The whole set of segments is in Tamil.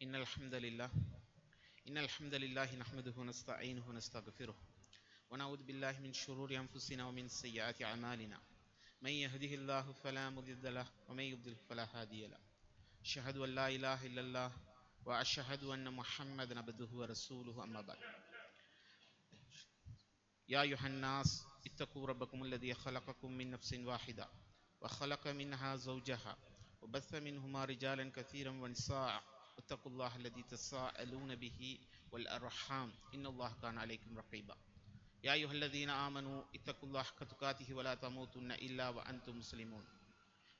إن الحمد لله نحمده ونستعينه ونستغفره ونعوذ بالله من شرور أنفسنا ومن سيئات أعمالنا من يهده الله فلا مضل له ومن يضلل فلا هادي له أشهد أن لا إله إلا الله وأشهد أن محمدا عبده ورسوله أما بعد يا أيها الناس اتقوا ربكم الذي خلقكم من نفس واحدة وخلق منها زوجها وبث منهما رجالا كثيرا ونساء واتقوا الله الذي تساءلون به والأرحام إن الله كان عليكم رقيبا يا أيها الذين آمنوا اتقوا الله حق تقاته ولا تموتن إلا وأنتم مسلمون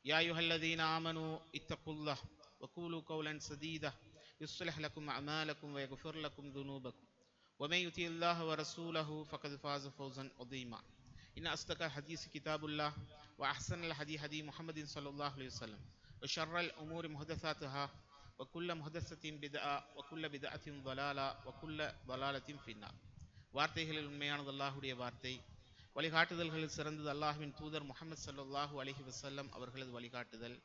يا أيها الذين آمنوا اتقوا الله وقولوا قولا سديدا يصلح لكم أعمالكم ويغفر لكم ذنوبكم ومن يطع الله ورسوله فقد فاز فوزا عظيما إن أصدق الحديث كتاب الله وأحسن الهدي هدي محمد صلى الله عليه وسلم وشر الأمور محدثاتها وكل محدثة بدعة وكل بدعة ضلالة وكل ضلالة في النار. வார்த்தைகளில் உண்மையானது அல்லாஹ்வுடைய வார்த்தை, வழிகாட்டுதல்களில் சிறந்தது அல்லாஹ்வின் தூதர் முஹம்மது ஸல்லல்லாஹு அலைஹி வஸல்லம் அவர்களது வழிகாட்டுதல்.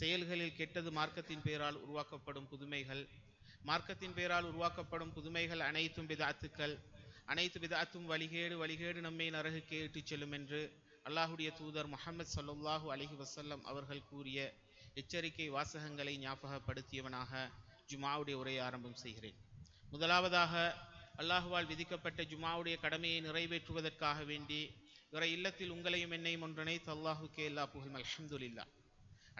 செயல்களில் கெட்டது மார்க்கத்தின் பெயரால் உருவாக்கப்படும் புதுமைகள், மார்க்கத்தின் பெயரால் உருவாக்கப்படும் புதுமைகள் அனைத்தும் பிதஅத்துக்கள், அனைத்து பிதஅத்தும் வழிகேடு நம்மை நரகுக்கே இட்டுச் செல்லும் என்று அல்லாஹ்வுடைய தூதர் முஹம்மது ஸல்லல்லாஹு அலைஹி வஸல்லம் அவர்கள் கூறிய எச்சரிக்கை வாசகங்களை ஞாபகப்படுத்தியவனாக ஜுமாவுடைய உரையை ஆரம்பம் செய்கிறேன். முதலாவதாக அல்லாஹுவால் விதிக்கப்பட்ட ஜுமாவுடைய கடமையை நிறைவேற்றுவதற்காக வேண்டி இறை இல்லத்தில் உங்களையும் என்னையும் ஒன்றிணைத்து அல்லாஹுக்கே எல்லா புகழும் அல்ஹம்துலில்லாஹ்.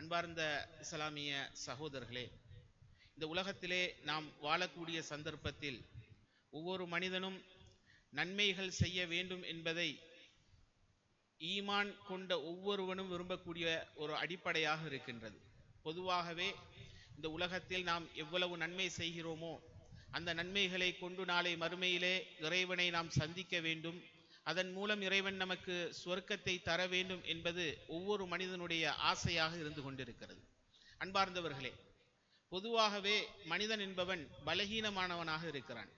அன்பார்ந்த இஸ்லாமிய சகோதரர்களே, இந்த உலகத்திலே நாம் வாழக்கூடிய சந்தர்ப்பத்தில் ஒவ்வொரு மனிதனும் நன்மைகள் செய்ய வேண்டும் என்பதை ஈமான் கொண்ட ஒவ்வொருவனும் விரும்பக்கூடிய ஒரு அடிப்படையாக இருக்கின்றது. பொதுவாகவே இந்த உலகத்தில் நாம் எவ்வளவு நன்மை செய்கிறோமோ அந்த நன்மைகளை கொண்டு நாளை மறுமையிலே இறைவனை நாம் சந்திக்க வேண்டும், அதன் மூலம் இறைவன் நமக்கு சொர்க்கத்தை தர வேண்டும் என்பது ஒவ்வொரு மனிதனுடைய ஆசையாக இருந்து கொண்டிருக்கிறது. அன்பார்ந்தவர்களே, பொதுவாகவே மனிதன் என்பவன் பலகீனமானவனாக இருக்கிறான்.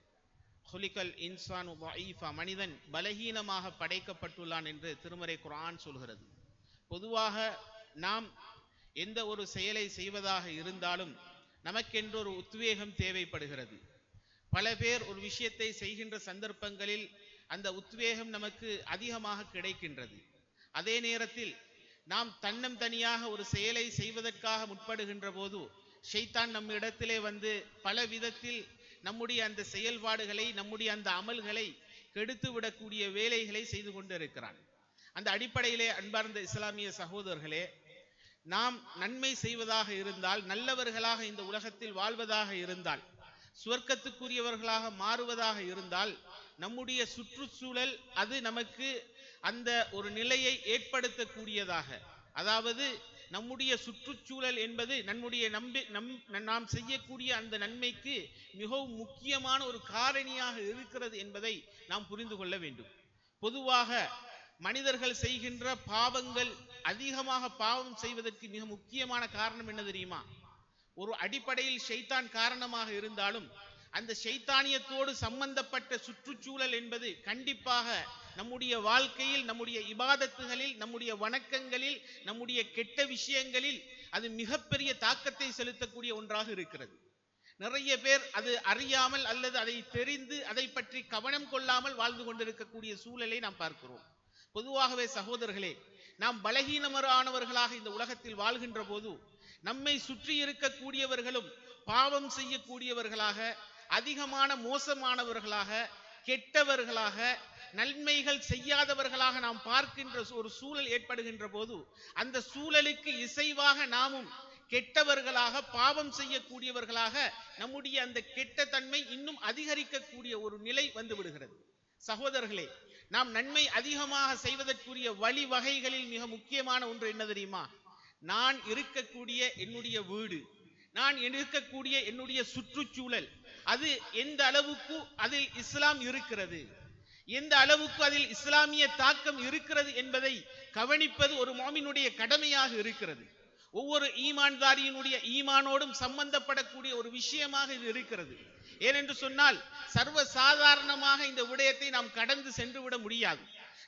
ஹுலிகல் இன்சானு தஈஃபா, மனிதன் பலகீனமாக படைக்கப்பட்டுள்ளான் என்று திருமறை குர்ஆன் சொல்கிறது. பொதுவாக நாம் எந்த ஒரு செயலை செய்வதாக இருந்தாலும் நமக்கென்று ஒரு உத்வேகம் தேவைப்படுகிறது. பல பேர் ஒரு விஷயத்தை செய்கின்ற சந்தர்ப்பங்களில் அந்த உத்வேகம் நமக்கு அதிகமாக கிடைக்கின்றது. அதே நேரத்தில் நாம் தன்னந்தனியாக ஒரு செயலை செய்வதற்காக முற்படுகின்ற போது ஷைத்தான் நம்ம இடத்திலே வந்து பல விதத்தில் நம்முடைய அந்த செயல்பாடுகளை, நம்முடைய அந்த அமல்களை கெடுத்து விடக்கூடிய வேலைகளை செய்து கொண்டு இருக்கிறான். அந்த அடிப்படையிலே அன்பார்ந்த இஸ்லாமிய சகோதரர்களே, நாம் நன்மை செய்வதாக இருந்தால், நல்லவர்களாக இந்த உலகத்தில் வாழ்வதாக இருந்தால், சுவர்க்கத்துக்குரியவர்களாக மாறுவதாக இருந்தால், நம்முடைய சுற்றுச்சூழல் அது நமக்கு அந்த ஒரு நிலையை ஏற்படுத்தக்கூடியதாக, அதாவது நம்முடைய சுற்றுச்சூழல் என்பது நம்முடைய நாம் செய்யக்கூடிய அந்த நன்மைக்கு மிகவும் முக்கியமான ஒரு காரணியாக இருக்கிறது என்பதை நாம் புரிந்து கொள்ள வேண்டும். பொதுவாக மனிதர்கள் செய்கின்ற பாவங்கள், அதிகமாக பாவம் செய்வதற்கு மிக முக்கியமான காரணம் என்ன தெரியுமா? ஒரு அடிப்படையில் ஷைத்தான் காரணமாக இருந்தாலும் அந்த ஷைத்தானியத்தோடு சம்பந்தப்பட்ட சுற்றுச்சூழல் என்பது கண்டிப்பாக நம்முடைய வாழ்க்கையில், நம்முடைய இபாதத்துகளில், நம்முடைய வணக்கங்களில், நம்முடைய கெட்ட விஷயங்களில் அது மிகப்பெரிய தாக்கத்தை செலுத்தக்கூடிய ஒன்றாக இருக்கிறது. நிறைய பேர் அது அறியாமல் அல்லது அதை தெரிந்து அதை பற்றி கவனம் கொள்ளாமல் வாழ்ந்து கொண்டிருக்கக்கூடிய சூழலை நாம் பார்க்கிறோம். பொதுவாகவே சகோதரர்களே, நாம் பலகீனமானவர்களாக இந்த உலகத்தில் வாழ்கின்ற போது நம்மை சுற்றி இருக்கக்கூடியவர்களும் பாவம் செய்யக்கூடியவர்களாக, அதிகமான மோசமானவர்களாக, கெட்டவர்களாக, நன்மைகள் செய்யாதவர்களாக நாம் பார்க்கின்ற ஒரு சூழல் ஏற்படுகின்ற போது அந்த சூழலுக்கு இசைவாக நாமும் கெட்டவர்களாக, பாவம் செய்யக்கூடியவர்களாக நம்முடைய அந்த கெட்ட தன்மை இன்னும் அதிகரிக்கக்கூடிய ஒரு நிலை வந்து விடுகிறது. சகோதரர்களே, நாம் நன்மை அதிகமாக செய்வதற்குரிய வழிவகைகளில் மிக முக்கியமான ஒன்று என்ன தெரியுமா? நான் இருக்கக்கூடிய என்னுடைய வீடு, நான் இருக்கக்கூடிய என்னுடைய சுற்றுச்சூழல், அது எந்த அளவுக்கு அதில் இஸ்லாம் இருக்கிறது, எந்த அளவுக்கு அதில் இஸ்லாமிய தாக்கம் இருக்கிறது என்பதை கவனிப்பது ஒரு முஃமினுடைய கடமையாக இருக்கிறது. ஒவ்வொரு ஈமான்தாரியினுடைய ஈமானோடும் சம்பந்தப்படக்கூடிய ஒரு விஷயமாக இது இருக்கிறது. ஏனென்று சொன்னால் சர்வ சாதாரணமாக இந்த விடயத்தை நாம் கடந்து சென்று விட முடியாது.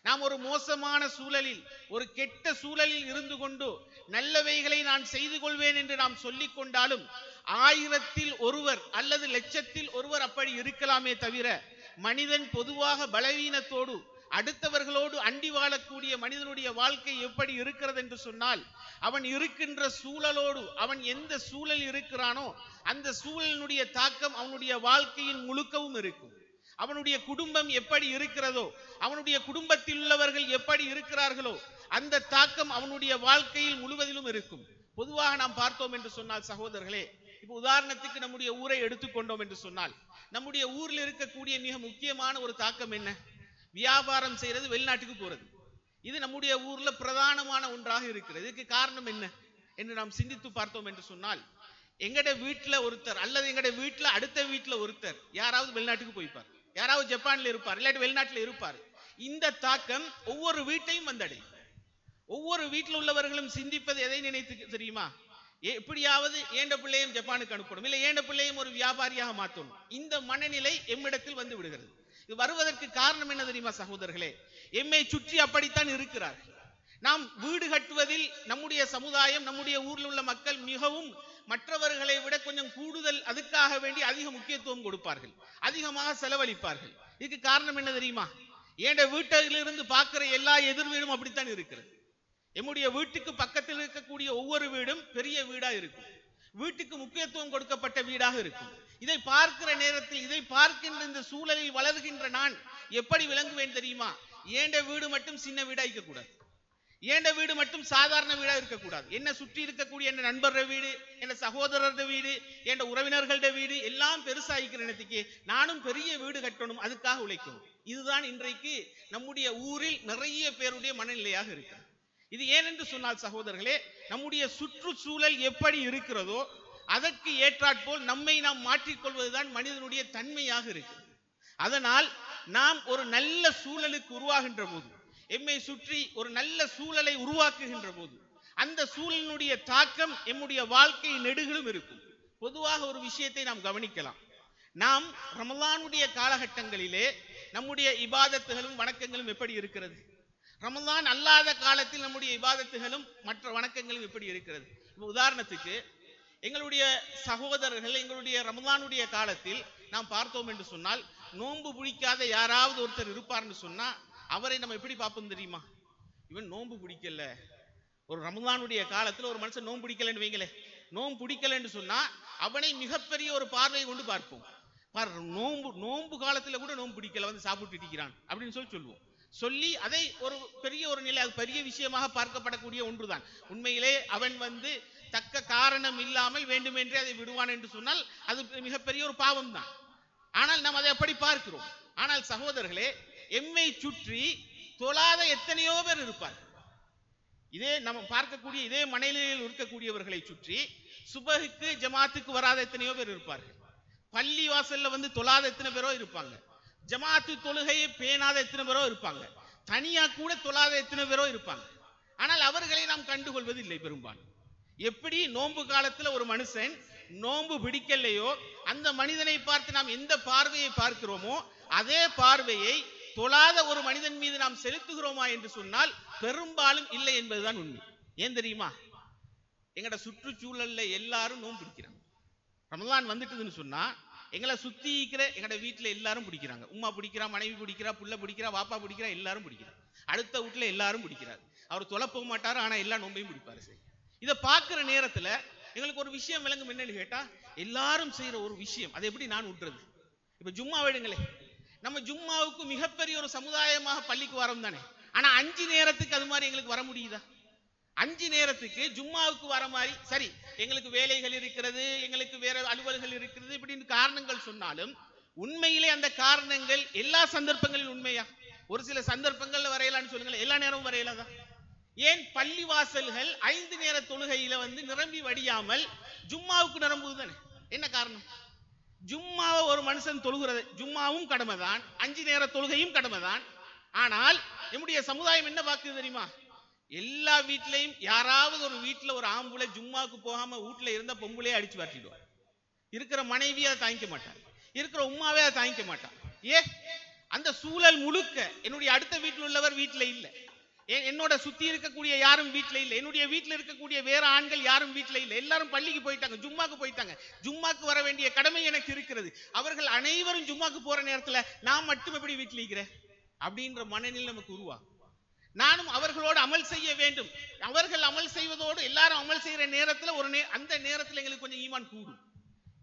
நாம் ஒரு மோசமான சூழலில், ஒரு கெட்ட சூழலில் இருந்து கொண்டு நல்லவைகளை நான் செய்து கொள்வேன் என்று நாம் சொல்லிக் கொண்டாலும் 1000-ல் ஒருவர் அல்லது 1,00,000-ல் ஒருவர் அப்படி இருக்கலாமே தவிர, மனிதன் பொதுவாக பலவீனத்தோடு அடுத்தவர்களோடு அண்டி வாழக்கூடிய மனிதனுடைய வாழ்க்கை எப்படி இருக்கிறது என்று சொன்னால், அவன் இருக்கின்ற சூழலோடு, அவன் எந்த சூழல் இருக்கிறானோ அந்த சூழலினுடைய தாக்கம் அவனுடைய வாழ்க்கையின் முழுக்கவும் இருக்கும். அவனுடைய குடும்பம் எப்படி இருக்கிறதோ, அவனுடைய குடும்பத்தில் உள்ளவர்கள் எப்படி இருக்கிறார்களோ அந்த தாக்கம் அவனுடைய வாழ்க்கையில் முழுவதிலும் இருக்கும். பொதுவாக நாம் பார்த்தோம் என்று சொன்னால் சகோதரர்களே, இப்ப உதாரணத்துக்கு நம்முடைய ஊரை எடுத்துக்கொண்டோம் என்று சொன்னால், நம்முடைய ஊரில் இருக்கக்கூடிய மிக முக்கியமான ஒரு தாக்கம் என்ன? வியாபாரம் செய்யறது, வெளிநாட்டுக்கு போறது. இது நம்முடைய ஊர்ல பிரதானமான ஒன்றாக இருக்கிறது. இதுக்கு காரணம் என்ன என்று நாம் சிந்தித்து பார்த்தோம் என்று சொன்னால், எங்கட வீட்டுல ஒருத்தர் அல்லது எங்கட வீட்டுல அடுத்த வீட்டுல ஒருத்தர் யாராவது வெளிநாட்டுக்கு போய்ப்பார், யாராவது ஜப்பான்ல இருப்பார், இல்லாட்டி வெளிநாட்டுல இருப்பார். இந்த தாக்கம் ஒவ்வொரு வீட்டையும் வந்தடையும். ஒவ்வொரு வீட்டில் உள்ளவர்களும் சிந்திப்பது எதை நினைத்து தெரியுமா? எப்படியாவது ஏண்ட பிள்ளையும் ஜப்பானுக்கு அனுப்பணும், இல்லை ஏண்ட பிள்ளையும் ஒரு வியாபாரியாக மாற்றணும். இந்த மனநிலை எம்மிடத்தில் வந்து விடுகிறது. இது வருவதற்கு காரணம் என்ன தெரியுமா சகோதரர்களே? எம்மை சுற்றி அப்படித்தான் இருக்கிறார்கள். நாம் வீடு கட்டுவதில் நம்முடைய சமுதாயம், நம்முடைய ஊரில் உள்ள மக்கள் மிகவும் மற்றவர்களை விட கொஞ்சம் கூடுதல், அதுக்காக வேண்டி அதிக முக்கியத்துவம் கொடுப்பார்கள், அதிகமாக செலவழிப்பார்கள். இதுக்கு காரணம் என்ன தெரியுமா? ஏண்ட வீட்டிலிருந்து பார்க்கிற எல்லா எதிர் வீடும் அப்படித்தான் இருக்கிறது. எம்முடைய வீட்டுக்கு பக்கத்தில் இருக்கக்கூடிய ஒவ்வொரு வீடும் பெரிய வீடா இருக்கும், வீட்டுக்கு முக்கியத்துவம் கொடுக்கப்பட்ட வீடாக இருக்கும். இதை பார்க்கிற நேரத்தில், இதை பார்க்கின்ற இந்த சூழலில் வளர்கின்ற நான் எப்படி விளங்குவேன் தெரியுமா? ஏண்ட வீடு மட்டும் சின்ன வீடா இருக்கக்கூடாது, ஏண்ட வீடு மட்டும் சாதாரண வீடா இருக்கக்கூடாது. என்ன சுற்றி இருக்கக்கூடிய என் நண்பர்கள் வீடு, என் சகோதரர்கள் வீடு, என் உறவினர்களோட வீடு எல்லாம் பெருசாகிக்கிற இடத்துக்கு நானும் பெரிய வீடு கட்டணும், அதுக்காக உழைக்கணும். இதுதான் இன்றைக்கு நம்முடைய ஊரில் நிறைய பேருடைய மனநிலையாக இருக்கு. இது ஏனென்று சொன்னால் சகோதரர்களே, நம்முடைய சுற்றுச்சூழல் எப்படி இருக்கிறதோ அதற்கு ஏற்றாற்போல் நம்மை நாம் மாற்றிக்கொள்வதுதான் மனிதனுடைய தன்மையாக இருக்கு. அதனால் நாம் ஒரு நல்ல சூழலுக்கு உருவாகின்ற போது, எம்மை சுற்றி ஒரு நல்ல சூழலை உருவாக்குகின்ற போது, அந்த சூழலினுடைய தாக்கம் எம்முடைய வாழ்க்கை நெடுகிலும் இருக்கும். பொதுவாக ஒரு விஷயத்தை நாம் கவனிக்கலாம். நாம் ரமலானுடைய காலகட்டங்களிலே நம்முடைய இபாதத்துகளும் வணக்கங்களும் எப்படி இருக்கிறது? ரமலான் அல்லாத காலத்தில் நம்முடைய இபாதத்துகளும் மற்ற வணக்கங்களும் எப்படி இருக்கிறது? உதாரணத்துக்கு எங்களுடைய சகோதரர்கள் எங்களுடைய ரமலானுடைய காலத்தில் நாம் பார்த்தோம் என்று சொன்னால், நோன்பு பிடிக்காத யாராவது ஒருத்தர் இருப்பார்னு சொன்னா அவரை நம்ம எப்படி பார்ப்போம் தெரியுமா? இவன் நோன்பு பிடிக்கல. ஒரு ரமலானுடைய காலத்தில் ஒரு மனுஷன் நோன்பு பிடிக்கலன்னு வைங்களே, நோன்பு பிடிக்கலன்னு சொன்னா அவனை மிகப்பெரிய ஒரு பார்வை கொண்டு பார்ப்போம். நோன்பு காலத்துல கூட நோன்பு பிடிக்கல, வந்து சாப்பிட்டு இருக்கிறான் அப்படின்னு சொல்லுவோம். சொல்லி அதை ஒரு பெரிய ஒரு நிலை, அது பெரிய விஷயமாக பார்க்கப்படக்கூடிய ஒன்றுதான். உண்மையிலே அவன் வந்து தக்க காரணம் இல்லாமல் வேண்டுமென்றே அதை விடுவான் என்று சொன்னால் அது மிகப்பெரிய ஒரு பாவம் தான். ஆனால் நாம் அதை எப்படி பார்க்கிறோம்? ஆனால் சகோதரர்களே, எம்மை சுற்றி தொழாத எத்தனையோ பேர் இருப்பார். இதே நம்ம பார்க்கக்கூடிய இதே மனையிலில் இருக்கக்கூடியவர்களை சுற்றி சுபஹுக்கு ஜமாத்துக்கு வராத எத்தனையோ பேர் இருப்பார்கள். பள்ளி வாசல்ல வந்து தொழாத எத்தனை பேரோ இருப்பாங்க. ஜமாத்து தொழுகையை பேணாத எத்தனை பேரோ இருப்பாங்க. தனியா கூட தொழாத எத்தனை பேரோ இருப்பாங்க. ஆனால் அவர்களை நாம் கண்டுகொள்வது இல்லை பெரும்பாலும். எப்படி நோன்பு காலத்துல ஒரு மனுஷன் நோன்பு பிடிக்கலையோ அந்த மனிதனை பார்த்து நாம் எந்த பார்வையை பார்க்கிறோமோ அதே பார்வையை தொழாத ஒரு மனிதன் மீது நாம் செலுத்துகிறோமா என்று சொன்னால் பெரும்பாலும் இல்லை என்பதுதான் உண்மை. ஏன் தெரியுமா? எங்கட சுற்றுச்சூழல்ல எல்லாரும் நோன்பு பிடிக்கிறாங்க. ரமலான் வந்துட்டுதுன்னு சொன்னா எங்களை சுத்தி இருக்கிற எங்கட வீட்டுல எல்லாரும் பிடிக்கிறாங்க. உம்மா பிடிக்கிறா, மனைவி பிடிக்கிறா, புள்ள பிடிக்கிறா, வாப்பா பிடிக்கிறா, எல்லாரும் பிடிக்கிறார். அடுத்த வீட்டுல எல்லாரும் பிடிக்கிறார். அவர் தொலை போக மாட்டாரு, ஆனா எல்லா நோன்பையும் பிடிப்பாரு. சரி, இதை பார்க்கிற நேரத்துல எங்களுக்கு ஒரு விஷயம் விளங்கும். என்னன்னு கேட்டா, எல்லாரும் செய்யற ஒரு விஷயம் அதை எப்படி நான் விட்டுறது? இப்ப ஜும்மா விடுங்களே, நம்ம ஜும்மாவுக்கு மிகப்பெரிய ஒரு சமுதாயமாக பள்ளிக்கு வரோம் தானே. ஆனா 5 நேரத்துக்கு அது மாதிரி எங்களுக்கு வர முடியுதா? 5 நேரத்துக்கு ஜும்மாவுக்கு வர மாதிரி சரி, எங்களுக்கு வேலைகள் இருக்கிறது, எங்களுக்கு வேற அலுவல்கள் இருக்கிறது இப்படின்னு காரணங்கள் சொன்னாலும் உண்மையிலே அந்த காரணங்கள் எல்லா சந்தர்ப்பங்களிலும் உண்மையா? ஒரு சில சந்தர்ப்பங்கள்ல வரையலான்னு சொல்லுங்களேன், எல்லா நேரமும் வரையலாதான். ஏன் பள்ளி வாசல்கள் 5 நேர தொழுகையில வந்து நிரம்பி வடியாமல் ஜும்மாவுக்கு நிரம்புது தானே? என்ன காரணம்? ஜும்மாவை ஒரு மனுஷன் தொழுகிறது, ஜும்மாவும் கடமைதான், 5 நேர தொழுகையும் கடமைதான். ஆனால் நம்முடைய சமுதாயம் என்ன பார்க்குது தெரியுமா? எல்லா வீட்லையும் யாராவது ஒரு வீட்டுல ஒரு ஆம்புல ஜும்மாவுக்கு போகாம வீட்டுல இருந்த பொம்பளையே அடிச்சு வாட்டிடுவார். இருக்கிற மனைவியை அதை தாங்கிக்க மாட்டார், இருக்கிற உம்மாவே அதை தாங்கிக்க மாட்டார். அந்த சூழல் முழுக்க என்னுடைய அடுத்த வீட்டில் உள்ளவர் வீட்டில் இல்லை, என்னோட சுத்தி இருக்கக்கூடிய யாரும் வீட்டில் இல்லை, என்னுடைய வீட்டில் இருக்கக்கூடிய வேற ஆண்கள் யாரும் வீட்டில் இல்லை, எல்லாரும் பள்ளிக்கு போயிட்டாங்க, ஜும்மாக்கு போயிட்டாங்க. ஜும்மாக்கு வர வேண்டிய கடமை எனக்கு இருக்கிறது. அவர்கள் அனைவரும் ஜும்மாக்கு போற நேரத்தில் நான் மட்டும் எப்படி வீட்டில் இருக்கிறேன் அப்படின்ற மனநிலை நமக்கு உருவாகும். நானும் அவர்களோடு அமல் செய்ய வேண்டும். அவர்கள் அமல் செய்வதோடு எல்லாரும் அமல் செய்யற நேரத்தில் அந்த நேரத்தில் எங்களுக்கு கொஞ்சம் ஈமான் கூடும்.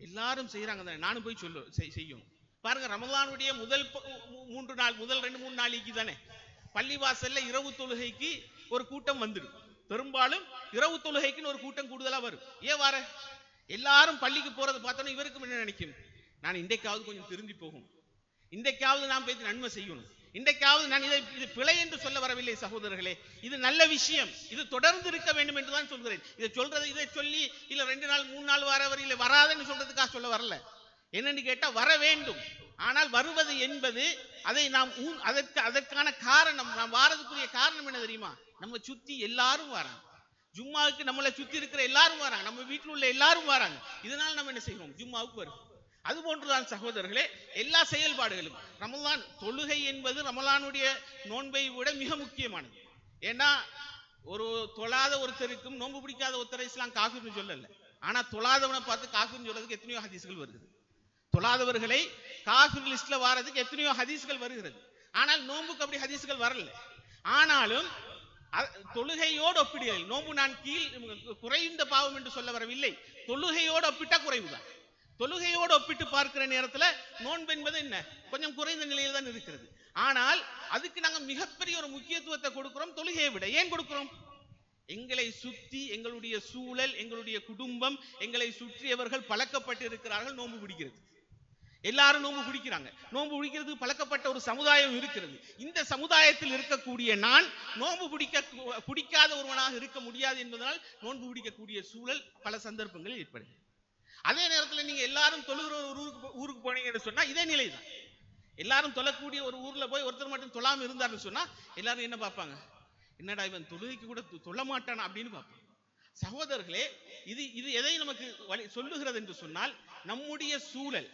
எல்லாரும் செய்யறாங்க, நானும் போய் செய்யும். பாருங்க, ரமலானுடைய முதல் 3 நாள், முதல் 2-3 நாளைக்கு தானே பள்ளிவாசல்ல இரவு தொழுகைக்கு ஒரு கூட்டம் வந்துடும். பெரும்பாலும் இரவு தொழுகைக்குன்னு ஒரு கூட்டம் கூடுதலா வரும். ஏன் வர எல்லாரும் பள்ளிக்கு போறதை பார்த்தோன்னா இவருக்கு என்ன நினைக்கும், நான் இன்றைக்காவது கொஞ்சம் திரும்பி போகும், இன்றைக்காவது நான் போய் நன்மை செய்யணும், இன்றைக்காவது நான் இது பிழை என்று சொல்ல வரவில்லை சகோதரர்களே, இது நல்ல விஷயம், இது தொடர்ந்து இருக்க வேண்டும் என்றுதான் சொல்கிறேன். இதை சொல்லி இல்ல 2 நாள் 3 நாள் வரவர் இல்லை வராதுன்னு சொல்றதுக்காக சொல்ல வரல. என்னன்னு கேட்டா வர வேண்டும். ஆனால் வருவது என்பது அதை நாம் அதற்கான காரணம், நாம் வாரதுக்குரிய காரணம் என்ன தெரியுமா? நம்ம சுத்தி எல்லாரும் வராங்க, ஜும்மாவுக்கு நம்மளை சுத்தி இருக்கிற எல்லாரும் வராங்க, நம்ம வீட்டில் உள்ள எல்லாரும் வராங்க. இதனால நம்ம என்ன செய்வோம், ஜும்மாவுக்கு வரும். அது போன்றுதான் சகோதரர்களே எல்லா செயல்பாடுகளும். ரமலான் தொழுகை என்பது ரமலானுடைய நோன்பை விட மிக முக்கியமானது. ஏன்னா ஒரு தொழாத ஒருத்தருக்கும் நோன்பு பிடிக்காத ஒருத்தரை இஸ்லாம் காஃபிர்னு சொல்லல. ஆனா தொழாதவனை பார்த்து காஃபிர்னு சொல்றதுக்கு எத்தனையோ ஹதீஸ்கள் வருகிறது. தொழாதவர்களை காஃபிர் லிஸ்ட்ல வாரதுக்கு எத்தனையோ ஹதீஸ்கள் வருகிறது. ஆனால் நோன்புக்கு அப்படி ஹதீஸ்கள் வரல. ஆனாலும் தொழுகையோடு ஒப்பிடுகிறது. நோன்பு நான் குறைந்த பாவம் என்று சொல்ல வரவில்லை, தொழுகையோடு ஒப்பிட்டா குறைவுதான். தொழுகையோடு ஒப்பிட்டு பார்க்கிற நேரத்தில் நோன்பு என்பது என்ன, கொஞ்சம் குறைந்த நிலையில் தான் இருக்கிறது. ஆனால் அதுக்கு நாங்கள் மிகப்பெரிய ஒரு முக்கியத்துவத்தை கொடுக்கிறோம் தொழுகையை விட. ஏன் கொடுக்கிறோம்? எங்களை சுற்றி எங்களுடைய சூழல், எங்களுடைய குடும்பம், எங்களை சுற்றியவர்கள் பழக்கப்பட்டு இருக்கிறார்கள் நோன்பு பிடிக்கிறது. எல்லாரும் நோன்பு பிடிக்கிறாங்க. நோன்பு பிடிக்கிறதுக்கு பழக்கப்பட்ட ஒரு சமுதாயம் இருக்கிறது. இந்த சமுதாயத்தில் இருக்கக்கூடிய நான் நோன்பு பிடிக்காத ஒருவனாக இருக்க முடியாது என்பதனால் நோன்பு பிடிக்கக்கூடிய சூழல் பல சந்தர்ப்பங்களில் ஏற்படுகிறது. அதே நேரத்தில் நீங்க எல்லாரும் தொழுகிற ஒரு ஊருக்கு போனீங்கன்னு சொன்னா இதே நிலைதான். எல்லாரும் தொழக்கூடிய ஒரு ஊர்ல போய் ஒருத்தர் மட்டும் தொழாம இருந்தாருன்னு சொன்னா எல்லாரும் என்ன பார்ப்பாங்க, என்னடா இவன் தொழுகைக்கு கூட தொழ மாட்டான் அப்படின்னு பார்ப்பாங்க. சகோதரர்களே, இது எதை நமக்கு சொல்லுகிறது என்று சொன்னால், நம்முடைய சூழல்,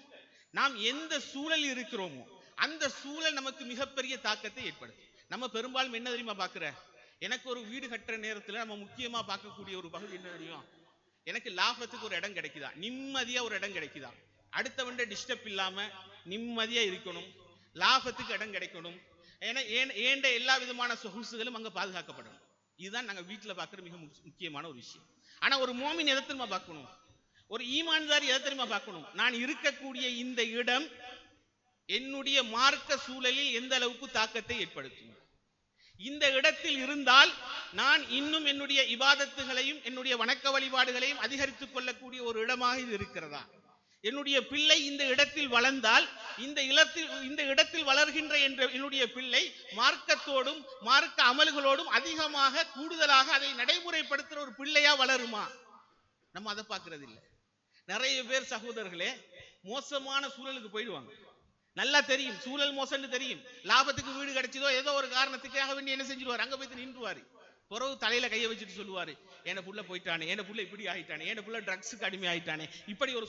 நாம் எந்த சூழல் இருக்கிறோமோ அந்த சூழல் நமக்கு மிகப்பெரிய தாக்கத்தை ஏற்படுத்தும். நம்ம பெரும்பாலும் என்ன தெரியுமா பார்க்கிற, எனக்கு ஒரு வீடு கட்டுற நேரத்தில் நம்ம முக்கியமா பார்க்கக்கூடிய ஒரு பகுதி என்ன தெரியும், எனக்கு லாபத்துக்கு ஒரு இடம் கிடைக்குதா, நிம்மதியா ஒரு இடம் கிடைக்குதா, அடுத்தவண்ட டிஸ்டர்ப் இல்லாம நிம்மதியா இருக்கணும், லாபத்துக்கு இடம் கிடைக்கணும், ஏண்ட எல்லா விதமான சொகுசுகளும் அங்க பாதுகாக்கப்படணும். இதுதான் நாங்க வீட்டுல பார்க்கிற மிக முக்கியமான ஒரு விஷயம். ஆனா ஒரு மோமின் எதை தெரியுமா பார்க்கணும், ஒரு ஈமான்தாரி எதை தெரியுமா பார்க்கணும், நான் இருக்கக்கூடிய இந்த இடம் என்னுடைய மார்க்க சூழலில் எந்த அளவுக்கு தாக்கத்தை ஏற்படுத்தும், இந்த இடத்தில் இருந்தால் நான் இன்னும் என்னுடைய இபாதத்துகளையும் என்னுடைய வணக்க வழிபாடுகளையும் அதிகரித்துக் கொள்ளக்கூடிய ஒரு இடமாக இது இருக்கிறதா, என்னுடைய பிள்ளை இந்த இடத்தில் வளர்ந்தால் இந்த இடத்தில் வளர்கின்ற என்னுடைய பிள்ளை மார்க்கத்தோடும் மார்க்க அமல்களோடும் அதிகமாக கூடுதலாக அதை நடைமுறைப்படுத்துற ஒரு பிள்ளையா வளருமா, நம்ம அதை பார்க்கறது இல்லை. நிறைய பேர் சகோதரர்களே மோசமான சூழலுக்கு போயிடுவாங்க. நல்லா தெரியும் சூழல் மோசம்னு தெரியும், லாபத்துக்கு வீடு கிடைச்சதோ ஏதோ ஒரு காரணத்துக்காக வேண்டி என்ன செஞ்சிருவாரு, அங்க போய் நின்றுவாரு, பிறகு தலையில கையை வச்சுட்டு சொல்லுவாரு, என்ன புள்ள போயிட்டானே, என்ன புள்ள இப்படி ஆயிட்டானே, என்ன புள்ள ட்ரக்ஸுக்கு அடிமை ஆயிட்டானே, இப்படி ஒரு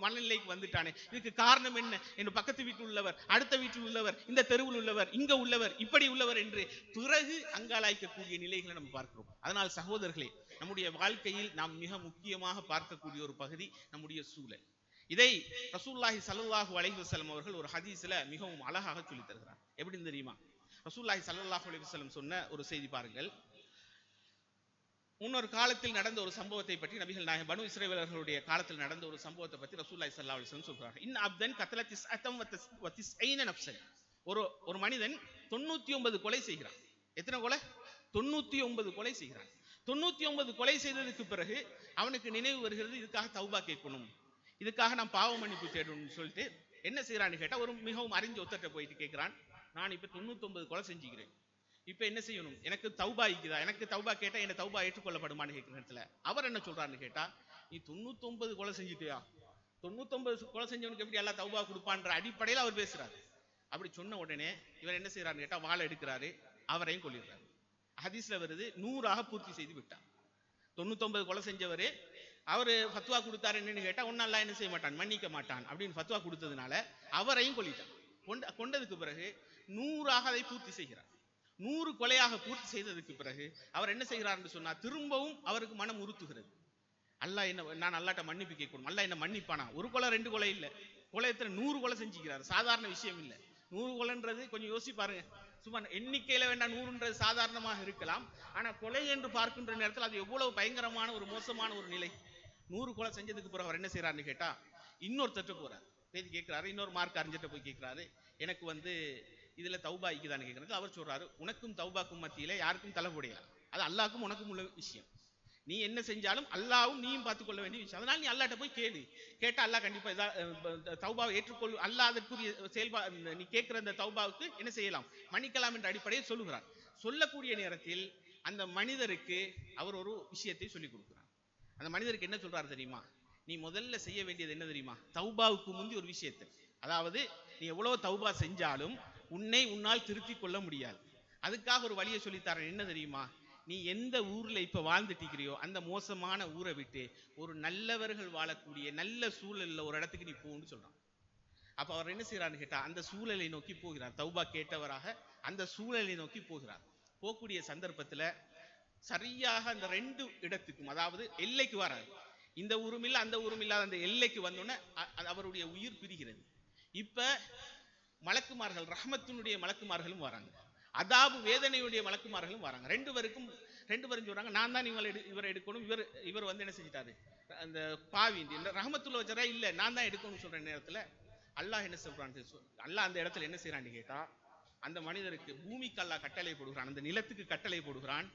மனநிலைக்கு வந்துட்டானே, இதுக்கு காரணம் என்ன, என் பக்கத்து வீட்டில் உள்ளவர், அடுத்த வீட்டில் உள்ளவர், இந்த தெருவில் உள்ளவர், இங்க உள்ளவர், இப்படி உள்ளவர் என்று பிறகு அங்காளாய்க்கக்கூடிய நிலைகளை நம்ம பார்க்கிறோம். அதனால் சகோதரர்களே, நம்முடைய வாழ்க்கையில் நாம் மிக முக்கியமாக பார்க்கக்கூடிய ஒரு பகுதி நம்முடைய சூழல். இதை ரசூலுல்லாஹி ஸல்லல்லாஹு அலைஹி வஸல்லம் அவர்கள் ஒரு ஹதீஸ்ல மிகவும் அழகாக சொல்லி தருகிறார். எப்படின்னு தெரியுமா, ரசூலுல்லாஹி ஸல்லல்லாஹு அலைஹி வஸல்லம் சொன்ன ஒரு செய்தி பாருங்கள். முன்னொரு காலத்தில் நடந்த ஒரு சம்பவத்தை பற்றி, நபிகள் நாயகம் பனு இஸ்ரவேலர்களுடைய காலத்தில் நடந்த ஒரு சம்பவத்தை பற்றி ரசூலுல்லாஹி ஸல்லல்லாஹு அலைஹி வஸல்லம் சொல்றாங்க. இன் அப்தன் கத்ல திஸ்அத்தம் வ திஸ்ஐன நஃப்ஸன், ஒரு மனிதன் 99 கொலை செய்கிறான். எத்தனை கொலை? 99 கொலை செய்கிறான். 99 கொலை செய்ததுக்கு பிறகு அவனுக்கு நினைவு வருகிறது, இதுக்காக தௌபா கேட்கணும், இதுக்காக நான் பாவ மன்னிப்பு தேடணும்னு சொல்லிட்டு என்ன செய்யறான்னு கேட்டா, ஒரு மிகவும் அறிஞ்ச ஒருத்தர்கிட்ட போயிட்டு கேட்கிறான், நான் இப்ப 99 கொலை செஞ்சுக்கிறேன், இப்ப என்ன செய்யணும், எனக்கு தௌபா இருக்குதா, எனக்கு தௌபா கேட்டா என்ன தௌபா ஏற்றுக்கொள்ளப்படுமான்னு கேட்கிற நேரத்துல அவர் என்ன சொல்றாருன்னு கேட்டா, நீ 99 கொலை செஞ்சுட்டியா, 99 கொலை செஞ்சவனுக்கு எப்படி எல்லாம் தௌபா கொடுப்பான்ற அடிப்படையில் அவர் பேசுறாரு. அப்படி சொன்ன உடனே இவர் என்ன செய்யறாருன்னு கேட்டா, வாளை எடுக்கிறாரு, அவரையும் கொல்லிடுறாரு. ஹதீஸ்ல வருது 100ஆக பூர்த்தி செய்து விட்டார். 99 கொலை செஞ்சவரு அவரு ஃபத்வா கொடுத்தாரு என்னன்னு கேட்டா, ஒன்னால என்ன செய்ய மாட்டான், மன்னிக்க மாட்டான் அப்படின்னு ஃபத்வா கொடுத்ததுனால அவரையும் கொல்லிட்டான். கொண்டதுக்கு பிறகு 100ஆக அதை பூர்த்தி செய்கிறார். 100 கொலையாக பூர்த்தி செய்ததுக்கு பிறகு அவர் என்ன செய்கிறார் என்று சொன்னா, திரும்பவும் அவருக்கு மனம் உறுத்துகிறது. அல்லாஹ் என்ன, நான் அல்லாட்ட மன்னிப்பு கேட்கணும், அல்லாஹ் என்ன மன்னிப்பானா? ஒரு கொலை 2 கொலை இல்ல, கொலையத்துல 100 கொலை செஞ்சுக்கிறார். சாதாரண விஷயம் இல்ல. 100 கொலைன்றது கொஞ்சம் யோசி பாருங்க. சும்மா எண்ணிக்கையில வேண்டாம், 100ன்றது சாதாரணமாக இருக்கலாம். ஆனா கொலை என்று பார்க்கின்ற நேரத்தில் அது எவ்வளவு பயங்கரமான ஒரு மோசமான ஒரு நிலை. 100 கொலை செஞ்சதுக்கு பிறகு அவர் என்ன செய்யறாருன்னு கேட்டா, இன்னொருத்தட்ட போறாரு, பேசி கேட்கிறாரு. இன்னொரு மார்க் அறிஞ்சிட்ட போய் கேட்கிறாரு, எனக்கு இதுல தௌபா இருக்குதான்னு கேட்கறது. அவர் சொல்றாரு, உனக்கும் தௌபாக்கும் மத்தியில யாருக்கும் தலை போடையாது, அது அல்லாஹ்க்கும் உனக்கும் உள்ள விஷயம். நீ என்ன செஞ்சாலும் அல்லாஹ்வும் நீயும் பார்த்துக்கொள்ள வேண்டிய விஷயம். அதனால நீ அல்லாஹ்ட்ட போய் கேட்டா அல்லாஹ் கண்டிப்பா தௌபாவை ஏற்றுக்கொள். அல்லாஹ் அதற்குரிய நீ கேட்கிற அந்த தௌபாவுக்கு என்ன செய்யலாம், மன்னிக்கலாம் என்ற அடிப்படையில் சொல்லுகிறார். சொல்லக்கூடிய நேரத்தில் அந்த மனிதருக்கு அவர் ஒரு விஷயத்தை சொல்லிக் கொடுக்கிறார். அந்த மனிதருக்கு என்ன சொல்றாரு தெரியுமா? நீ முதல்ல செய்ய வேண்டியது என்ன தெரியுமா? தௌபாவுக்கு முந்தி ஒரு விஷயத்தை, அதாவது நீ எவ்வளவு தௌபா செஞ்சாலும் உன்னால் திருத்திக் கொள்ள முடியாது. அதுக்காக ஒரு வழியை சொல்லித்தரேன். என்ன தெரியுமா? நீ எந்த ஊர்ல இப்ப வாழ்ந்துட்டிருக்கிறியோ அந்த மோசமான ஊரை விட்டு ஒரு நல்லவர்கள் வாழக்கூடிய நல்ல சூழல்ல ஒரு இடத்துக்கு நீ போன்னு சொல்றான். அப்ப அவர் என்ன செய்யறான்னு கேட்டா, அந்த சூழலை நோக்கி போகிறார். தௌபா கேட்டவராக அந்த சூழலை நோக்கி போகிறார். போகக்கூடிய சந்தர்ப்பத்துல சரியாக அந்த 2 இடத்துக்கும், அதாவது எல்லைக்கு வராது. இந்த ஊரும் இல்ல அந்த ஊரும் இல்லாத அந்த எல்லைக்கு வந்தோன்னே அவருடைய உயிர் பிரிகிறது. இப்ப மலக்குமார்கள், ரஹ்மத்தினுடைய மலக்குமார்களும் வராங்க, அதாபு வேதனையுடைய மலக்குமார்களும் வராங்க. 2 பேரும் சொல்றாங்க, நான் தான் இவரை எடுக்கணும். இவர் என்ன செஞ்சிட்டாரு, அந்த பாவி ரஹமத்துள்ள வச்சரா இல்ல, நான் தான் எடுக்கணும்னு சொல்ற நேரத்துல அல்லாஹ் என்ன சொல்றான்னு, அல்லாஹ் அந்த இடத்துல என்ன செய்யறான்னு கேட்டா, அந்த மனிதருக்கு பூமிக்கு அல்லாஹ் கட்டளை போடுகிறான், அந்த நிலத்துக்கு கட்டளை போடுகிறான்.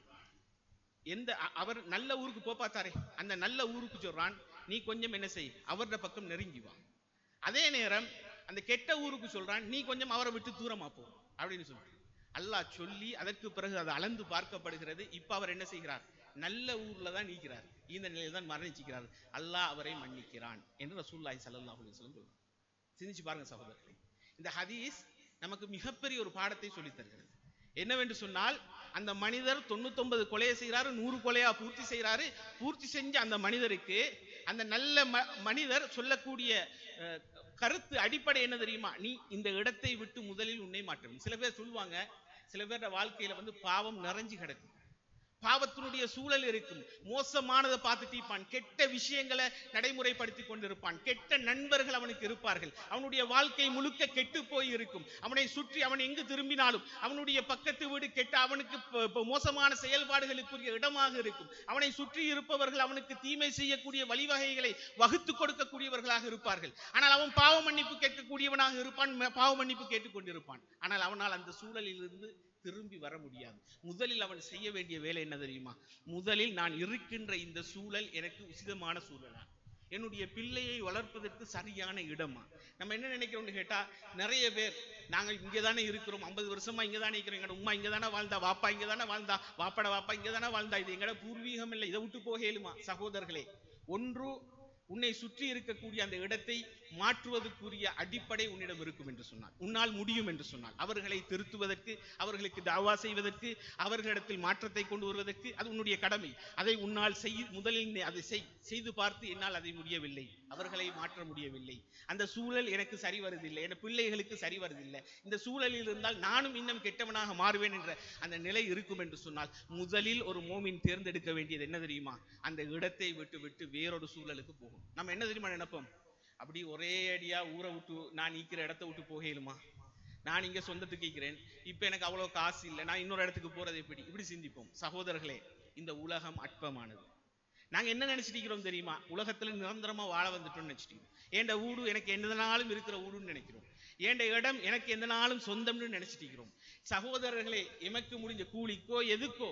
அவர் நல்ல ஊருக்கு பார்த்தாரே, அந்த நல்ல ஊருக்கு சொல்றான், நீ கொஞ்சம் என்ன செய், அவரோட பக்கம் நெருங்கி வா. அதே நேரம் அந்த கெட்ட ஊருக்கு சொல்றான், நீ கொஞ்சம் அவரை விட்டு தூரமா போ அப்படின்னு சொல்றான். அல்லாஹ் சொல்லி அதற்கு பிறகு அது அளந்து பார்க்கப்படுகிறது. இப்ப அவர் என்ன செய்கிறார், நல்ல ஊர்ல தான் நீக்கிறார், இந்த நிலையில் தான் மரணிச்சுக்கிறார். அல்லாஹ் அவரை மன்னிக்கிறான் என்று ரசூலுல்லாஹி ஸல்லல்லாஹு அலைஹி வஸல்லம் சொல்றார். சிந்திச்சு பாருங்க சகோதரர்களே, இந்த ஹதீஸ் நமக்கு மிகப்பெரிய ஒரு பாடத்தை சொல்லித் தருகிறது. என்னவென்று சொன்னால், அந்த மனிதர் 99 கொலையை செய்கிறாரு, 100 கொலையா பூர்த்தி செய்கிறாரு. பூர்த்தி செஞ்ச அந்த மனிதருக்கு அந்த நல்ல மனிதர் சொல்லக்கூடிய கருத்து அடிப்படை என்ன தெரியுமா? நீ இந்த இடத்தை விட்டு முதலில் உன்னை மாற்றம். சில பேர் சொல்லுவாங்க, சில பேரோட வாழ்க்கையில பாவம் நிறைஞ்சு கிடக்கும், பாவத்தினுடைய சூழல் இருக்கும், மோசமானதை பார்த்துட்டு இருப்பான், கெட்ட விஷயங்களை நடைமுறைப்படுத்தி கொண்டிருப்பான், கெட்ட நண்பர்கள் அவனுக்கு இருப்பார்கள், அவனுடைய வாழ்க்கை முழுக்க கெட்டு போய் இருக்கும். அவனை சுற்றி அவன் எங்கு திரும்பினாலும் அவனுடைய பக்கத்து வீடு கெட்ட, அவனுக்கு மோசமான செயல்பாடுகளுக்குரிய இடமாக இருக்கும். அவனை சுற்றி இருப்பவர்கள் அவனுக்கு தீமை செய்யக்கூடிய வழிவகைகளை வகுத்து கொடுக்கக்கூடியவர்களாக இருப்பார்கள். ஆனால் அவன் பாவ மன்னிப்பு கேட்கக்கூடியவனாக இருப்பான், பாவ மன்னிப்பு கேட்டுக்கொண்டிருப்பான். ஆனால் அவனால் அந்த சூழலில் இருந்து திரும்பி வர முடியாது. முதலில் அவன் செய்ய வேண்டிய வேலை என்ன தெரியுமா? முதலில் நான் இருக்கின்ற இந்த சூழல் எனக்கு உசிதமான சூழலா, என்னுடைய பிள்ளையை வளர்ப்பதற்கு சரியான இடமா? நம்ம என்ன நினைக்கிறோம்னு கேட்டா, நிறைய பேர் நாங்கள் இங்கதானே இருக்கிறோம், 50 வருஷமா இங்கதானே இருக்கிறோம், எங்கட உம்மா இங்கதானே வாழ்ந்தா, வாப்பா இங்கதானே வாழ்ந்தா, வாப்பட வாப்பா இங்கதானே வாழ்ந்தா, இது எங்கட பூர்வீகம் இல்லை, இதை விட்டு போக இயலுமா? சகோதரர்களே, ஒன்று உன்னை சுற்றி இருக்கக்கூடிய அந்த இடத்தை மாற்றுவதற்குரிய அடிப்படை உன்னிடம் இருக்கும் என்று சொன்னார், உன்னால் முடியும் என்று சொன்னால், அவர்களை திருத்துவதற்கு, அவர்களுக்கு தாவா செய்வதற்கு, அவர்களிடத்தில் மாற்றத்தை கொண்டு வருவதற்கு அது உன்னுடைய கடமை. அதை உன்னால் முதலில் அதை செய்து பார்த்து, என்னால் அதை முடியவில்லை, அவர்களை மாற்ற முடியவில்லை, அந்த சூழல் எனக்கு சரி வருதில்லை, என் பிள்ளைகளுக்கு சரி வருதில்லை, இந்த சூழலில் இருந்தால் நானும் இன்னும் கெட்டவனாக மாறுவேன் என்ற அந்த நிலை இருக்கும் என்று சொன்னால், முதலில் ஒரு மோமின் தேர்ந்தெடுக்க வேண்டியது என்ன தெரியுமா? அந்த இடத்தை விட்டு வேறொரு சூழலுக்கு போகும். நம்ம என்ன தெரியுமா நினைப்போம், அப்படி ஒரே அடியா ஊரை விட்டு நான் நீக்கிற இடத்தை விட்டு போகலுமா, நான் இங்க சொந்தத்துக்கு இருக்கிறேன், இப்ப எனக்கு அவ்வளவு காசு இல்லை, நான் இன்னொரு இடத்துக்கு போறது இப்படி சிந்திப்போம். சகோதரர்களே, இந்த உலகம் அற்பமானது. நாங்க என்ன நினைச்சிட்டு இருக்கிறோம் தெரியுமா? உலகத்துல நிரந்தரமா வாழ வந்துட்டோம்னு நினைச்சிட்டு, ஏண்ட ஊடு எனக்கு எந்த நாளும் இருக்கிற ஊடுன்னு நினைக்கிறோம், ஏண்ட இடம் எனக்கு எந்த நாளும் சொந்தம்னு நினைச்சிட்டு இருக்கிறோம். சகோதரர்களே, எமக்கு முடிஞ்ச கூலிக்கோ எதுக்கோ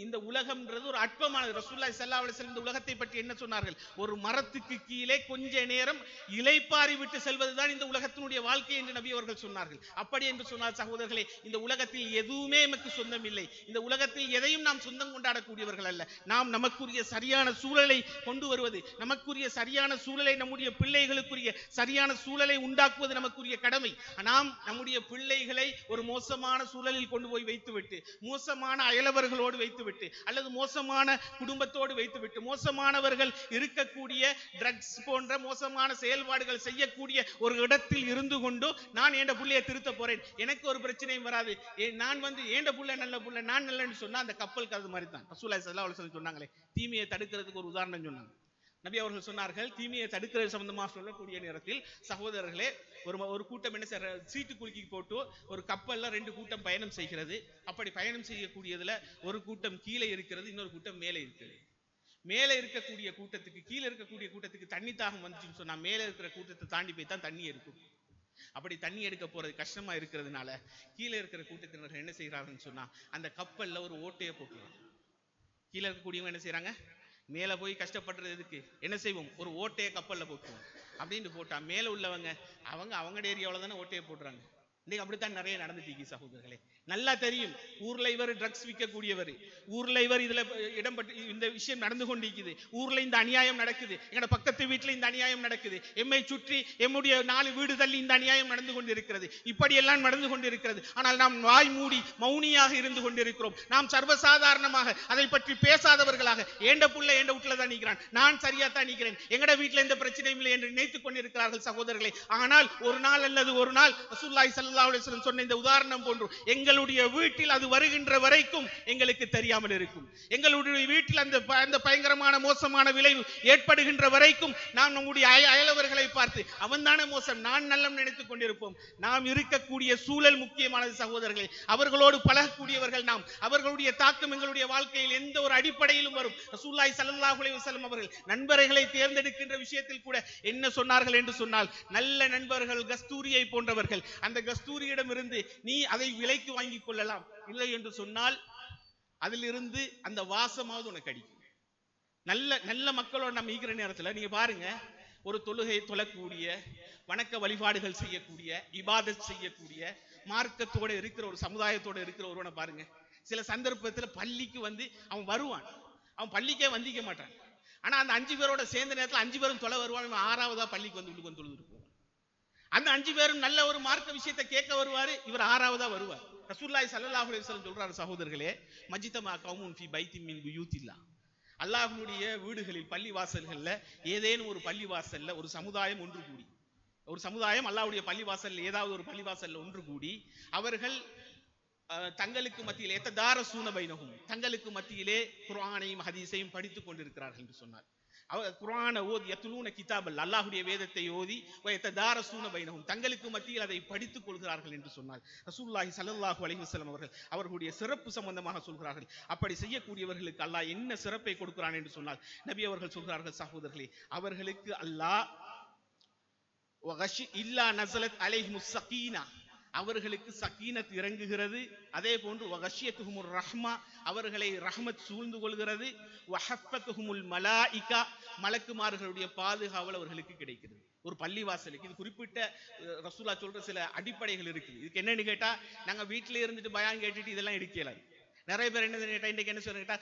இந்த உலகம்ன்றது ஒரு அற்பமானது. ரசூலுல்லாஹி ஸல்லல்லாஹு அலைஹி வஸல்லம் இந்த உலகத்தை பற்றி என்ன சொன்னார்கள்? ஒரு மரத்துக்கு கீழே கொஞ்ச நேரம் இலைப்பாரி விட்டு செல்வதுதான் இந்த உலகத்தினுடைய வாழ்க்கை என்று நபி அவர்கள் சொன்னார்கள். அப்படி என்று சொன்னால் சகோதரர்களே, இந்த உலகத்தில் எதுவுமே எமக்கு சொந்தம் இல்லை, இந்த உலகத்தில் எதையும் நாம் சொந்தம் கொண்டாடக்கூடியவர்கள் அல்ல. நாம் நமக்குரிய சரியான சரியான சூழலை கொண்டு வருவது, நமக்குரிய சரியான சூழலை, நம்முடைய பிள்ளைகளுக்குரிய சரியான சூழலை உண்டாக்குவது நமக்குரிய கடமை. நாம் நம்முடைய பிள்ளைகளை ஒரு மோசமான சூழலில் கொண்டு போய் வைத்துவிட்டு, மோசமான அயலவர்களோடு வைத்துவிட்டு, அல்லது மோசமான குடும்பத்தோடு வைத்துவிட்டு, மோசமானவர்கள் இருக்கக்கூடிய ட்ரக்ஸ் போன்ற மோசமான செயல்பாடுகள் செய்யக்கூடிய ஒரு இடத்தில் இருந்து கொண்டு நான் என் பிள்ளையை திருத்த போறேன், எனக்கு ஒரு பிரச்சனையும் வராது, நான் ஏண்ட புள்ள நல்ல புள்ள, நான் நல்லன்னு சொன்னா அந்த கப்பல் கதை மாதிரி தான். ரசூலுல்லாஹி ஸல்லல்லாஹு அலைஹி வஸல்லம் சொன்னாங்களே, தீமையை தடுக்கிறதுக்கு ஒரு உதாரணம் சொன்னாங்க. நபி அவர்கள் சொன்னார்கள், தீமையை தடுக்கிறது சம்பந்தமாக சொல்லக்கூடிய நேரத்தில், சகோதரர்களே, ஒரு கூட்டம் என்ன செய்ய, சீட்டு குலுக்கி போட்டு ஒரு கப்பல்ல 2 கூட்டம் பயணம் செய்கிறது. அப்படி பயணம் செய்யக்கூடியதுல ஒரு கூட்டம் கீழே இருக்கிறது, இன்னொரு கூட்டம் மேலே இருக்கிறது. மேலே இருக்கக்கூடிய கூட்டத்துக்கு, கீழே இருக்கக்கூடிய கூட்டத்துக்கு தண்ணி தாகம் வந்துச்சுன்னு சொன்னா மேலே இருக்கிற கூட்டத்தை தாண்டி போய் தான் தண்ணி இருக்கும். அப்படி தண்ணி எடுக்க போறது கஷ்டமா இருக்கிறதுனால கீழே இருக்கிற கூட்டத்தினர்கள் என்ன செய்யறாங்கன்னு சொன்னா அந்த கப்பல்ல ஒரு ஓட்டையை போட்டுருவாங்க. கீழே இருக்கக்கூடியவங்க என்ன செய்யறாங்க, மேல போய் கஷ்டப்படுறது எதுக்கு, என்ன செய்வோம், ஒரு ஓட்டையை கப்பல்ல போட்டுருவோம் அப்படின்னு போட்டா மேல உள்ளவங்க அவங்க ஏரியாவில தானே ஓட்டையை போட்டுறாங்க. இன்னைக்கு அப்படித்தான் நிறைய நடந்துட்டு சகோதரர்களே. நல்லா தெரியும், ஊர்ல இவர் ட்ரக்ஸ் விற்கக்கூடியவர், ஊர்ல இவர் இதுல இடம்பெற்று இந்த விஷயம் நடந்து கொண்டிருக்குது, ஊர்ல இந்த அநியாயம் நடக்குது, எங்கட பக்கத்து வீட்டுல இந்த அநியாயம் நடக்குது, எம்மை சுற்றி எம்முடைய 4 வீடு தள்ளி இந்த அநியாயம் நடந்து கொண்டிருக்கிறது, இப்படி எல்லாம் நடந்து கொண்டிருக்கிறது. ஆனால் நாம் வாய் மூடி மௌனியாக இருந்து கொண்டிருக்கிறோம். நாம் சர்வசாதாரணமாக அதை பற்றி பேசாதவர்களாக, ஏண்ட புள்ள ஏண்ட வீட்டுல தான் நிற்கிறான், நான் சரியா தான் நிற்கிறேன், எங்கட வீட்டுல எந்த பிரச்சனையும் இல்லை என்று நினைத்துக் கொண்டிருக்கிறார்கள் சகோதரர்களே. ஆனால் ஒரு நாள் அல்லது ஒரு நாள் ரசூலுல்லாஹி ஸல்லல்லாஹு அலைஹி வஸல்லம் சொன்ன இந்த உதாரணம் போன்று எங்களுடைய வீட்டில் அது வருகின்ற வரைக்கும் எங்களுக்கு தெரியாமல் இருக்கும். எங்களுடைய வீட்டில் அந்த பயங்கரமான மோசமான விளைவு ஏற்படுகின்ற வரைக்கும் நாம் நம்முடைய அயலவர்களை பார்த்து அவன் தானே மோசம், நான் நல்லம் நினைத்துக் கொண்டிருப்போம். நாம் இருக்கக்கூடிய சூழல் முக்கியமானது சகோதரர்களே. அவர்களோடு பழகக்கூடியவர்கள் நாம், அவர்களுடைய தாக்கம் எங்களுடைய வாழ்க்கையில் எந்த ஒரு அடிப்படையிலும் வரும். ரசூலுல்லாஹி ஸல்லல்லாஹு அலைஹி வஸல்லம் அவர்கள் நண்பர்களை தேர்ந்தெடுக்கின்ற விஷயத்தில் கூட என்ன சொன்னார்கள் என்று சொன்னால், நல்ல நண்பர்கள் கஸ்தூரியை போன்றவர்கள், அந்த கஸ்தூரியிடம் இருந்து நீ அதை விலைக்கு வாங்கிக் கொள்ளலாம், இல்லை என்று சொன்னால் அதிலிருந்து அந்த வாசமாவது உனக்கு அடிக்கும். நல்ல நல்ல மக்களோட நம்ம ஈகிற நேரத்தில் நீங்க பாருங்க, ஒரு தொழுகை தொழக்கூடிய, வணக்க வழிபாடுகள் செய்யக்கூடிய, இபாதத் செய்யக்கூடிய, மார்க்கத்தோட இருக்கிற ஒரு சமுதாயத்தோட இருக்கிற ஒருவனை பாருங்க. சில சந்தர்ப்பத்தில் பள்ளிக்கு அவன் வருவான், அவன் பள்ளிக்கே வந்திக்க மாட்டான். ஆனா அந்த 5 பேரோட சேர்ந்த நேரத்தில் 5 பேரும் தொலை வருவான், 6ஆவதா பள்ளிக்கு உள்ளுக்கு தொழுது. அந்த 5 பேரும் நல்ல ஒரு மார்க்க விஷயத்தை கேட்க வருவாரு, இவர் 6ஆவதா வருவார். ரசூலுல்லாஹி ஸல்லல்லாஹு அலைஹி வஸல்லம் சொல்றாரு, சகோதரர்களே, மஜ்தமா கௌமுன் ஃபீ பைத்தின் மின் புயூத்தில்லாஹ், அல்லாஹ்வுடைய வீடுகளில் பள்ளி வாசல்கள்ல ஏதேனும் ஒரு பள்ளி வாசல்ல ஒரு சமுதாயம் ஒன்று கூடி, ஒரு சமுதாயம் அல்லாஹ்வுடைய பள்ளி வாசல்ல ஏதாவது ஒரு பள்ளி வாசல்ல ஒன்று கூடி அவர்கள் தங்களுக்கு மத்தியிலே எத்ததாரசூன பைனஹும், தங்களுக்கு மத்தியிலே குர்ஆனையும் ஹதீஸையும் படித்துக் கொண்டிருக்கிறார்கள் என்று சொன்னார். குர்ஆனை ஓதி யத்லூன கிதாபல், அல்லாஹ்வுடைய வேதத்தை ஓதி வயத்ததாரசூன பைனஹும், தங்களுக்கு மத்தியில் அதை படித்துக் கொள்கிறார்கள் என்று சொன்னார். ரசூலுல்லாஹி ஸல்லல்லாஹு அலைஹி வஸல்லம் அவர்கள் அவர்களுடைய சிறப்பு சம்பந்தமாக சொல்கிறார்கள். அப்படி செய்யக்கூடியவர்களுக்கு அல்லாஹ் என்ன சிறப்பை கொடுக்கிறான் என்று சொன்னால், நபி அவர்கள் சொல்கிறார்கள், சகோதரர்களே, அவர்களுக்கு அல்லாஹ் வகஷி இல்லா நஸலத் அலைஹிமுஸ் ஸகீனா, அவர்களுக்கு சக்கீனத் இறங்குகிறது. அதே போன்று வகஷியத்துஹுமுர் ரஹ்மா, அவர்களை ரஹ்மத் சூழ்ந்து கொள்கிறது. வஹஃபத்துஹுமுல் மலாயிகா, மலக்குமார்களுடைய பாதுகாவல் அவர்களுக்கு கிடைக்கிறது. ஒரு பள்ளிவாசலுக்கு இது குறிப்பிட்ட ரசூலா சொல்ற சில அடிப்படைகள் இருக்குது. இதுக்கு என்னன்னு கேட்டா, நாங்க வீட்டிலே இருந்துட்டு பயான் கேட்டுட்டு இதெல்லாம் எடுக்கலாது. நிறைய பேர் என்ன கேட்டா, இன்றைக்கு என்ன சொல்ல கேட்டா,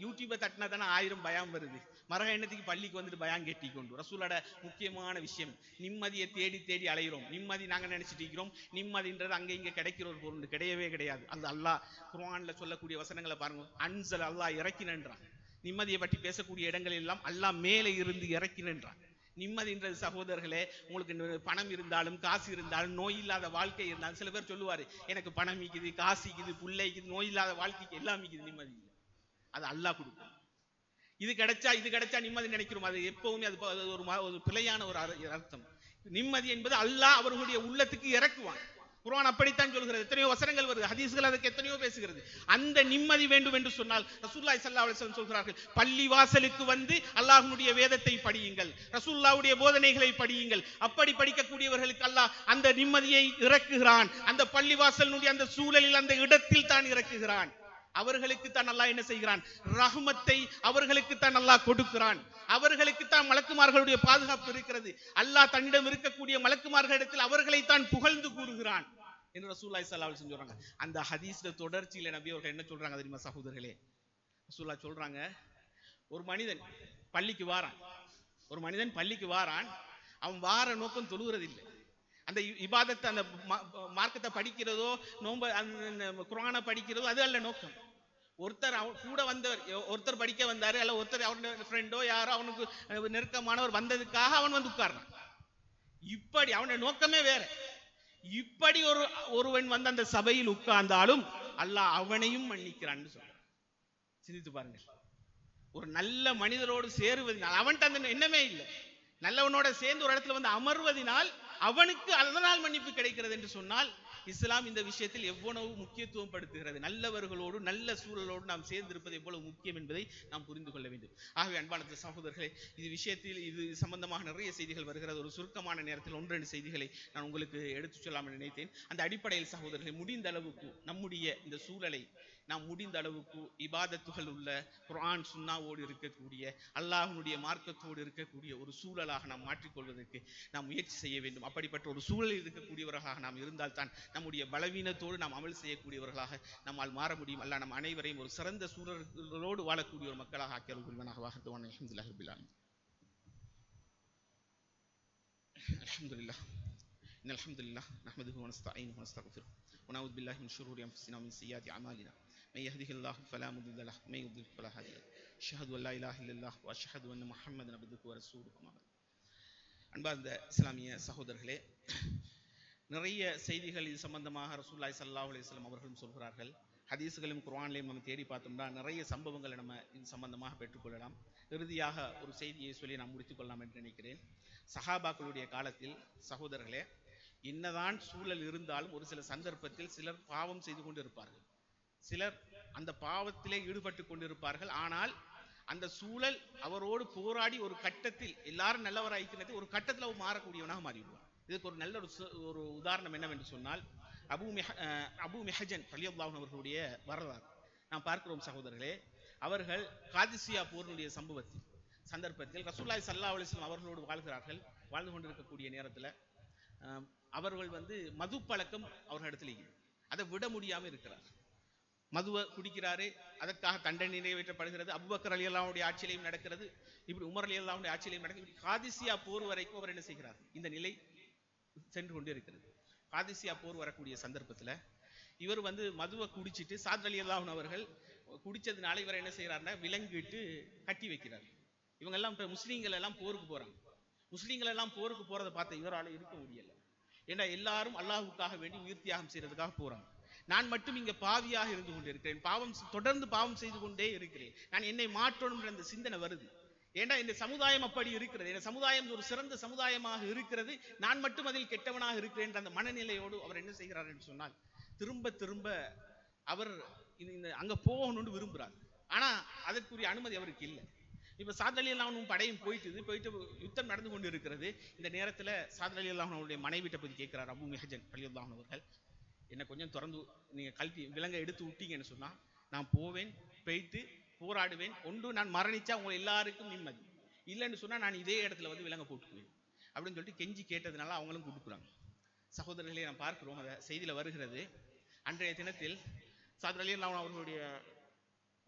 யூடியூபை தட்டினா தானே 1000 பயம் வருது, மரக எண்ணத்துக்கு பள்ளிக்கு வந்துட்டு பயான் கேட்டி கொண்டு. ரசூலோட முக்கியமான விஷயம், நிம்மதியை தேடி தேடி அலைகிறோம். நிம்மதி நாங்க நினைச்சிட்டு இருக்கிறோம், நிம்மதின்றது அங்க இங்க கிடைக்கிற ஒரு பொருள் கிடையவே கிடையாது. அது அல்லாஹ் குர்ஆன்ல சொல்லக்கூடிய வசனங்களை பாருங்க, அன்சல், அல்லாஹ் இறக்கினன்றான். நிம்மதியை பற்றி பேசக்கூடிய இடங்கள் எல்லாம் அல்லாஹ் மேலே இருந்து இறக்கினன்றான். நிம்மதின்றது சகோதரர்களே, உங்களுக்கு பணம் இருந்தாலும் காசு இருந்தாலும் நோய் இல்லாத வாழ்க்கை இருந்தாலும், சில பேர் சொல்லுவாரு, எனக்கு பணம் மிக்குது, காசு இருக்குது, பிள்ளைக்குது, நோய் இல்லாத வாழ்க்கைக்கு எல்லாம் மிக்குது, நிம்மதி இல்லை. அது அல்லாஹ் கொடுக்கும். இது கிடைச்சா நிம்மதி நினைக்கிறோம். அது எப்பவுமே அது ஒரு பிழையான ஒரு அர்த்தம். நிம்மதி என்பது அல்லாஹ் அவர்களுடைய உள்ளத்துக்கு இறக்குவான். குர்ஆன் அப்படித்தான் சொல்கிறது. எத்தனையோ வசனங்கள் வருது, ஹதீஸ்கள் அதுக்கு எத்தனையோ பேசுகிறது. அந்த நிம்மதி வேண்டும் என்று சொன்னால் ரசூலுல்லாஹி ஸல்லல்லாஹு அலைஹி வஸல்லம் சொல்கிறார்கள், பள்ளி வாசலுக்கு அல்லாஹ்வுடைய வேதத்தை படியுங்கள், ரசூலுல்லாஹ்வுடைய போதனைகளை படியுங்கள். அப்படி படிக்கக்கூடியவர்களுக்கு அல்லாஹ் அந்த நிம்மதியை இறக்குகிறான். அந்த பள்ளி வாசலுடைய அந்த சூழலில், அந்த இடத்தில் தான் இறக்குகிறான். அவர்களுக்கு தான் அல்லாஹ் என்ன செய்கிறான், ரஹ்மத்தை அவர்களுக்கு தான் அல்லாஹ் கொடுக்கிறான். அவர்களுக்கு தான் மலக்குமார்களுடைய பாதுகாப்பு இருக்கிறது. அல்லாஹ் தன்னிடம் இருக்கக்கூடிய மலக்குமார்களிடத்தில் அவர்களை தான் புகழ்ந்து கூறுகிறான் என்று ரசூலுல்லாஹி ஸல்லல்லாஹு அலைஹி வஸல்லம் சொல்றாங்க. அந்த ஹதீஸ்ல தொடர்ச்சியில நபி அவர்கள் என்ன சொல்றாங்க தெரியுமா சகோதரர்களே? ரசூலுல்லாஹ் சொல்றாங்க, ஒரு மனிதன் பள்ளிக்கு வாரான், அவன் வார நோக்கம் தொழுகிறது இல்லை. அந்த இபாதத்தை, அந்த மார்க்கத்தை படிக்கிறதோ, நோன்பு குர்ஆனை படிக்கிறதோ அது அல்ல நோக்கம். ஒருத்தர் கூட வந்தவர், ஒருத்தர் படிக்க வந்தாரு, அல்ல ஒருத்தர் அவனுடைய ஃப்ரெண்டோ யாரோ அவனுக்கு நெருக்கமானவர் வந்ததுக்காக அவன் வந்து உட்கார்றான். இப்படி அவனுடைய நோக்கமே வேற. இப்படி ஒருவன் வந்து அந்த சபையில் உட்கார்ந்தாலும் அல்லாஹ் அவனையும் மன்னிக்கிறான்னு சொல்றான். சிந்தித்து பாருங்க. ஒரு நல்ல மனிதரோடு சேருவதனால், அவன்கிட்ட அந்த எண்ணமே இல்லை, நல்லவனோட சேர்ந்து ஒரு இடத்துல வந்து அமர்வதனால் அவனுக்கு அதனால் மன்னிப்பு கிடைக்கிறது என்று சொன்னால், இஸ்லாம் இந்த விஷயத்தில் எவ்வளவு முக்கியத்துவம் படுத்துகிறது. நல்லவர்களோடு நல்ல சூழலோடு நாம் சேர்ந்திருப்பது எவ்வளவு முக்கியம் என்பதை நாம் புரிந்து கொள்ள வேண்டும். ஆகவே அன்பான சகோதரர்களே, இது சம்பந்தமாக நிறைய செய்திகள் வருகிறது. ஒரு சுருக்கமான நேரத்தில் 1-2 செய்திகளை நான் உங்களுக்கு எடுத்துச் சொல்லாமல் நினைத்தேன். அந்த அடிப்படையில் சகோதரர்களை, முடிந்த அளவுக்கு நம்முடைய இந்த சூழலை நாம் முடிந்த அளவுக்கு இபாதத்துகள் உள்ள குர்ஆன் சுன்னாவோடு இருக்கக்கூடிய, அல்லாஹ்வுடைய மார்க்கத்தோடு இருக்கக்கூடிய ஒரு சூழலாக நாம் மாற்றிக்கொள்வதற்கு நாம் முயற்சி செய்ய வேண்டும். அப்படிப்பட்ட ஒரு சூழலில் இருக்கக்கூடியவர்களாக நாம் இருந்தால்தான் நம்முடைய பலவீனத்தோடு நாம் அமல் செய்யக்கூடியவர்களாக நம்மால் மாற முடியும். அல்லாஹ் நம் அனைவரையும் ஒரு சிறந்த சூழலோடு வாழக்கூடிய ஒரு மக்களாக ஆக்கியல் புரிவானாக. வாஹத்துவான் அல்ஹம்துலில்லாஹி ரப்பில் ஆலமீன். அல்ஹம்துலில்லாஹ் இன்னல் ஹம்துலில்லாஹ் நஹ்மதுஹு வ நஸ்தஈனுஹு வ நஸ்தக்ஃபிருஹு வ நஊது பில்லாஹி மின் ஷுரூரி அன்ஃபுஸினா வ மின் ஸய்யிஆத்தி அமாலினா من يهده الله فلا مضل له ومن يضلل فلا هادي له أشهد أن لا إله إلا الله وأشهد أن محمدا عبده ورسوله. அன்பார்ந்த இஸ்லாமிய சகோதரர்களே, நிறைய செய்திகள் இது சம்பந்தமாக ரசூலுல்லாஹி ஸல்லல்லாஹு அலைஹி வஸல்லம் அவர்களும் சொல்கிறார்கள். ஹதீஸ்களும் குர்ஆன்லையும் நம்ம தேடி பார்த்தோம்னா நிறைய சம்பவங்களை நம்ம இது சம்பந்தமாக பெற்றுக்கொள்ளலாம். இறுதியாக ஒரு செய்தியை சொல்லி நாம் முடித்துக்கொள்ளலாம் என்று நினைக்கிறேன். சஹாபாக்களுடைய காலத்தில் சகோதரர்களே, என்னதான் சூழல் இருந்தாலும் ஒரு சில சந்தர்ப்பத்தில் சிலர் பாவம் செய்து கொண்டு இருப்பார்கள், சிலர் அந்த பாவத்திலே ஈடுபட்டு கொண்டிருப்பார்கள். ஆனால் அந்த சூழல் அவரோடு போராடி ஒரு கட்டத்தில் எல்லாரும் நல்லவராய்க்கிறது, ஒரு கட்டத்தில் அவர் மாறக்கூடியவனாக மாறிவிடுவார். இதுக்கு ஒரு நல்ல ஒரு உதாரணம் என்னவென்று சொன்னால், அபு மெஹஜன் ரலியல்லாஹு அவர்களுடைய வரலாறு நாம் பார்க்கிறோம் சகோதரர்களே. அவர்கள் காதிசியா போரினுடைய சந்தர்ப்பத்தில் ரசூலுல்லாஹி ஸல்லல்லாஹு அலைஹி வஸல்லம் அவர்களோடு வாழ்ந்து கொண்டிருக்கக்கூடிய நேரத்தில் அவர்கள் வந்து மது பழக்கம் அவர்களிடத்தில் அதை விட முடியாமல் இருக்கிறார். மதுவை குடிக்கிறாரு, அதற்காக தண்டனை நிறைவேற்றப்படுகிறது. அபூபக்கர் ரலியல்லாஹுடைய ஆட்சியிலையும் நடக்கிறது, இப்படி உமர் ரலியல்லாஹுடைய ஆட்சியிலையும் நடக்கிறது. காதிசியா போர் வரைக்கும் அவர் என்ன செய்கிறார், இந்த நிலை சென்று கொண்டே இருக்கிறது. காதிசியா போர் வரக்கூடிய சந்தர்ப்பத்தில் இவர் வந்து மதுவை குடிச்சிட்டு, சாத் ரலியல்லாஹு அவர்கள் குடிச்சதுனால இவர் என்ன செய்கிறார்னா விலங்கிட்டு கட்டி வைக்கிறார். இவங்க எல்லாம் இப்போ முஸ்லீம்கள் எல்லாம் போருக்கு போறாங்க. முஸ்லீம்கள் எல்லாம் போருக்கு போறதை பார்த்த இவரால் இருக்க முடியல. ஏன்னா எல்லாரும் அல்லாஹ்வுக்காக வேண்டி உயிர் தியாகம் செய்யறதுக்காக போறாங்க. நான் மட்டும் இங்க பாவியாக இருந்து கொண்டிருக்கிறேன், தொடர்ந்து பாவம் செய்து கொண்டே இருக்கிறேன், நான் என்னை மாற்றணும் என்ற அந்த சிந்தனை வருது. ஏன்னா இந்த சமுதாயம் அப்படி இருக்கிறது, இந்த சமுதாயம் ஒரு சிறந்த சமுதாயமாக இருக்கிறது, நான் மட்டும் அதில் கெட்டவனாக இருக்கிறேன் என்ற அந்த மனநிலையோடு அவர் என்ன செய்கிறார் என்று சொன்னால், திரும்ப திரும்ப அவர் அங்க போகணும்னு விரும்புகிறார். ஆனா அதற்குரிய அனுமதி அவருக்கு இல்லை. இப்ப சாத் ரலியல்லாஹு படையும் போயிட்டு யுத்தம் நடந்து கொண்டு இருக்கிறது. இந்த நேரத்துல சாத் ரலியல்லாஹு அவருடைய மனைவிட்ட போய் கேட்கிறார் அபு மெஹஜன் ரலியல்லாஹு அவர்கள், என்ன கொஞ்சம் திறந்து நீங்க கல்வி விலங்கை எடுத்து விட்டீங்கன்னு சொன்னா நான் போவேன், போயிட்டு போராடுவேன். ஒன்று நான் மரணிச்சா உங்களை எல்லாருக்கும் நிம்மதி, இல்லைன்னு சொன்னா நான் இதே இடத்துல வந்து விலங்க போட்டுக்குவேன் அப்படின்னு சொல்லிட்டு கெஞ்சி கேட்டதுனால அவங்களும் கொடுக்குறாங்க. சகோதரர்களே, நாம் பார்க்கிறோம், அந்த செய்தியில வருகிறது. அன்றைய தினத்தில் சாத் ரலியல்லாஹு அவர்களுடைய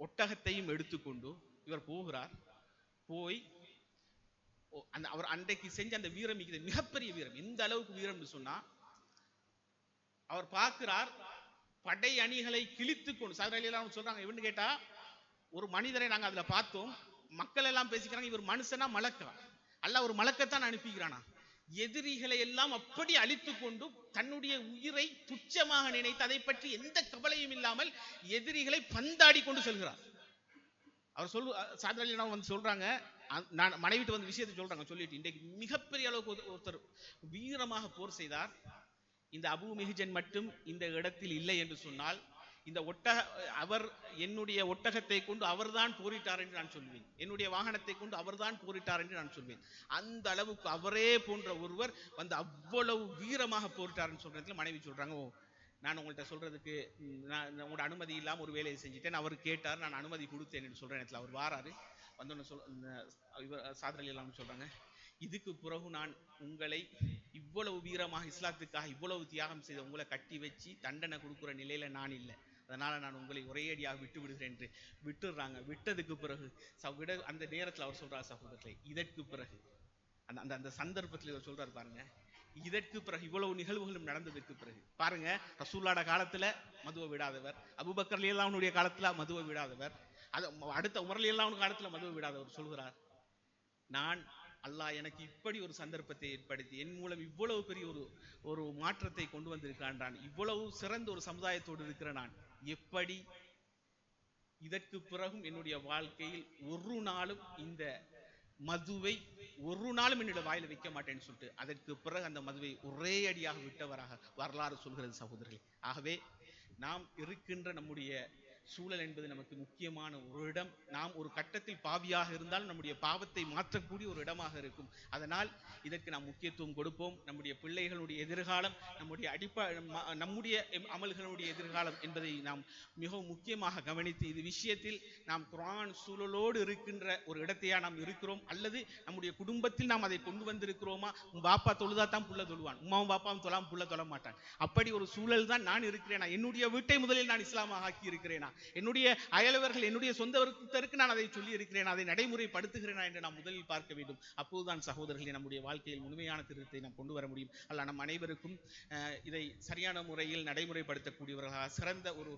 ஒட்டகத்தையும் எடுத்துக்கொண்டு இவர் போகிறார். போய் அந்த அவர் அன்றைக்கு செஞ்ச அந்த வீரம் மிகப்பெரிய வீரம். எந்த அளவுக்கு வீரம்னு சொன்னா, அவர் பார்க்கிறார் படை அணிகளை கிழித்து கொண்டு, சாத் ரலியல்லாஹு சொல்றாங்க, இவன்னு கேட்டா ஒரு மனிதரை நாங்க அதுல பார்த்தோம், மக்கள் எல்லாம் பேசிக்கிறாங்க, இவர் மனுஷனா மலக்கா, அல்லாஹ் ஒரு மலக்கத்தான் அனுப்பிக்கிறானா. எதிரிகளை எல்லாம் அப்படி அழித்து கொண்டு தன்னுடைய உயிரை துச்சமாக நினைத்து அதை பற்றி எந்த கவலையும் இல்லாமல் எதிரிகளை பந்தாடி கொண்டு செல்கிறார். அவர் சாத் ரலியல்லாஹு வந்து சொல்றாங்க, நான் மனைவிட்டு வந்து விஷயத்தை சொல்றாங்க, சொல்லிட்டு இன்றைக்கு மிகப்பெரிய அளவுக்கு ஒருத்தர் வீரமாக போர் செய்தார், இந்த அபு மெஹஜன் மட்டும் இந்த இடத்தில் இல்லை என்று சொன்னால், இந்த அவர் என்னுடைய ஒட்டகத்தை கொண்டு அவர்தான் போரிட்டார் என்று நான் சொல்வேன், என்னுடைய வாகனத்தை கொண்டு அவர்தான் போரிட்டார் என்று நான் சொல்வேன். அந்த அளவுக்கு அவரே போன்ற ஒருவர் வந்து அவ்வளவு வீரமாக போரிட்டார் சொல்றதுல மனைவி சொல்றாங்க, ஓ நான் உங்கள்கிட்ட சொல்றதுக்கு நான் உங்களோட அனுமதி இல்லாம ஒரு வேலையை செஞ்சுட்டேன், அவர் கேட்டார், நான் அனுமதி கொடுத்தேன் என்று சொல்ற நேரத்தில் அவர் வாராரு. வந்தோன்னு சாத் ரலியல்லாஹு சொல்றாங்க, இதுக்கு பிறகு நான் உங்களை இவ்வளவு வீரமாக இஸ்லாத்துக்காக இவ்வளவு தியாகம் செய்த உங்களை கட்டி வச்சு தண்டனை கொடுக்குற நிலையில நான் இல்லை, அதனால் நான் உங்களை ஒரேடியாக விட்டு விடுகிறேன் என்று விட்டுடுறாங்க. விட்டதுக்கு பிறகு அந்த நேரத்தில் அவர் சொல்கிறார், சகோதரர்களே, இதற்கு பிறகு அந்த அந்த அந்த சந்தர்ப்பத்தில் இவர் சொல்றாரு பாருங்க, இதற்கு பிறகு இவ்வளவு நிகழ்வுகளும் நடந்ததற்கு பிறகு பாருங்க, ரசூலுல்லாஹ் காலத்துல மதுவை விடாதவர், அபூபக்கர் ரலியல்லாஹு அன்ஹுடைய காலத்துல மதுவை விடாதவர், அது அடுத்த உமர் ரலியல்லாஹு அன்ஹு காலத்துல மதுவை விடாதவர் சொல்கிறார், நான் அல்லாஹ் எனக்கு இப்படி ஒரு சந்தர்ப்பத்தை ஏற்படுத்தி என் மூலம் இவ்வளவு பெரிய ஒரு மாற்றத்தை கொண்டு வந்திருக்கிறான், இவ்வளவு சிறந்த ஒரு சமுதாயத்தோடு இருக்கிற நான் எப்படி இதற்கு பிறகும் என்னுடைய வாழ்க்கையில் ஒரு நாளும் இந்த மதுவை ஒரு நாளும் என்னோட வாயில வைக்க மாட்டேன்னு சொல்லிட்டு அதற்கு பிறகு அந்த மதுவை ஒரே அடியாக விட்டவராக வரலாறு சொல்கிறது சகோதரர்களே. ஆகவே நாம் இருக்கின்ற நம்முடைய சூழல் என்பது நமக்கு முக்கியமான ஒரு இடம். நாம் ஒரு கட்டத்தில் பாவியாக இருந்தாலும் நம்முடைய பாவத்தை மாற்றக்கூடிய ஒரு இடமாக இருக்கும். அதனால் இதற்கு நாம் முக்கியத்துவம் கொடுப்போம். நம்முடைய பிள்ளைகளுடைய எதிர்காலம், நம்முடைய அமல்களுடைய எதிர்காலம் என்பதை நாம் மிகவும் முக்கியமாக கவனித்து இது விஷயத்தில் நாம் குர்ஆன் சூழலோடு இருக்கின்ற ஒரு இடத்தையா நாம் இருக்கிறோம், அல்லது நம்முடைய குடும்பத்தில் நாம் அதை கொண்டு வந்திருக்கிறோமா? பாப்பா தொழுதா தான் புள்ள தொழுவான், உமாவும் பாப்பாவும் தொழாம புள்ள தொழ மாட்டான். அப்படி ஒரு சூழல் தான் நான் இருக்கிறேனா? என்னுடைய வீட்டை முதலில் நான் இஸ்லாமாக ஆக்கி இருக்கிறேனா? என்னுடைய அயலவர்கள், என்னுடைய சொந்தவருக்கு நான் அதை சொல்லி இருக்கிறேன், அதை நடைமுறைப்படுத்துகிறேனா என்று நாம் முதலில் பார்க்க வேண்டும். அப்போதுதான் சகோதரர்களே நம்முடைய வாழ்க்கையில் முழுமையான திருத்தத்தை நாம் கொண்டு வர முடியும். அல்ல நம் அனைவருக்கும் இதை சரியான முறையில் நடைமுறைப்படுத்தக்கூடியவர்களாக சிறந்த ஒரு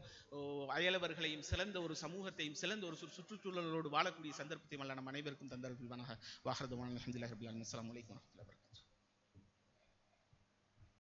அயலவர்களையும் சிறந்த ஒரு சமூகத்தையும் சிறந்த ஒரு சுற்றுச்சூழலோடு வாழக்கூடிய சந்தர்ப்பத்தையும் அல்ல நம் அனைவருக்கும் தந்தருள்வானாக. வாஹ்ரதுவான் அல்ஹம்துலில்லாஹி ரப்பில் ஆலமீன். அஸ்ஸலாமு அலைக்கும் வரஹ்மத்துல்லாஹி வபரகாத்துஹு.